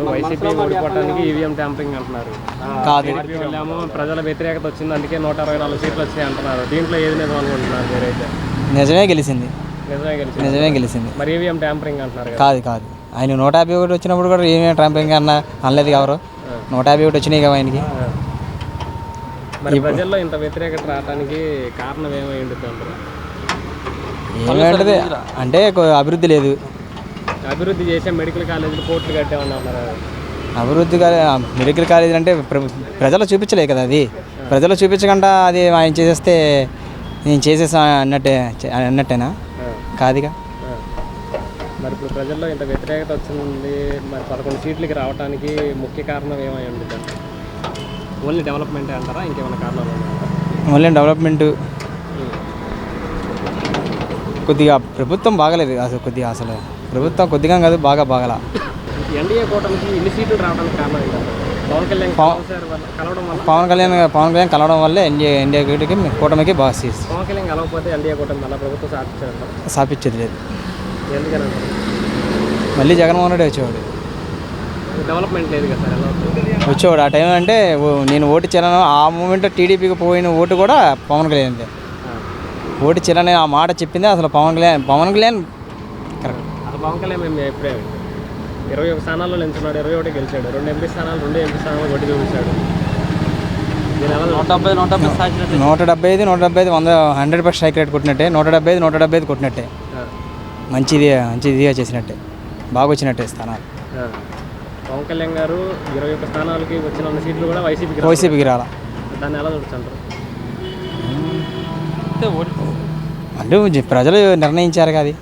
YCP ఓడిపోవడానికి EVM tampering అంటున్నారు. కాదు, వాళ్ళేమో ప్రజల వ్యతిరేకత వచ్చింది, అందుకే 164 సీట్లు వచ్చినాయి అంటున్నారు. దీంట్లో ఏది నిజం అనుకుంటున్నారు మీరైతే? నిజమే గెలిచింది. నిజమే గెలిచింది. మరి ఈవీఎం ట్యాంపరింగ్ అంటున్నారు కదా? కాదు ఆయన 151 వచ్చినప్పుడు కూడా ఏమేమి ట్రంపింగ్ అనలేదు ఎవరు. 151 వచ్చినాయి కదా ఆయనకి. మరి ప్రజల్లో ఇంత వ్యతిరేకత రావడానికి కారణం ఏమై ఉంటుంది అంటారు? ఏమంటది అంటే అభివృద్ధి లేదు. అభివృద్ధి చేసే మెడికల్ కాలేజీలు కోర్టులు కట్టామన్నారు. అభివృద్ధి మెడికల్ కాలేజీలు అంటే ప్రజలు చూపించలే కదా, అది ప్రజలు చూపించకుండా అది ఆయన చేసేస్తే నేను చేసేసా అన్నట్టేనా? కాదుగా. మరి ఇప్పుడు ప్రజల్లో ఇంత వ్యతిరేకత వచ్చింది, మరి 11 సీట్లకి రావడానికి ముఖ్య కారణం ఏమై ఉంటుంది? ఓన్లీ డెవలప్మెంటే అంటారా, ఇంకేమైనా కారణాలు ఉన్నాయా? Only development. కొద్దిగా ప్రభుత్వం బాగలేదు అసలు ప్రభుత్వం కొద్దిగా కాదు, బాగల. ఎన్డీఏ కూటమికి ఇన్ని సీట్లు రావడానికి కారణం ఏంటంటే పవన్ కళ్యాణ్ కలవడం వల్లే ఎన్డీఏ కూటమికి బాగా పవన్ కళ్యాణ్ కలవకపోతే ఎన్డీఏ కూటమి మళ్ళీ ప్రభుత్వం స్థాపించేది లేదు. ఎందుకని మళ్ళీ జగన్మోహన్ రెడ్డి వచ్చేవాడు. డెవలప్మెంట్ లేదు కదా సార్? వచ్చేవాడు ఆ టైం అంటే నేను ఓటు చేయాలను. ఆ మూమెంట్ టీడీపీకి పోయిన ఓటు కూడా పవన్ కళ్యాణ్ ఓటు చేయాలని ఆ మాట చెప్పింది అసలు పవన్ కళ్యాణ్ కరెక్ట్. అసలు పవన్ కళ్యాణ్ మేము ఎప్పుడే 21 స్థానాల్లో నిల్చున్నాడు, 21 గెలిచాడు. 2 ఎంపీ స్థానాలు కొట్టి చూపించాడు. 175 100% స్ట్రైక్ రేట్ కొట్టినట్టే. 175 కొట్టినట్టే. మంచిదిగా చేసినట్టే, బాగా వచ్చినట్టే స్థానాలు. పవన్ కళ్యాణ్ గారు 21 స్థానాలకి వచ్చిన సీట్లు కూడా వైసీపీకి రాలా. దాన్ని ఎలా చూడొచ్చు అంటే ప్రజలు నిర్ణయించారు కదా.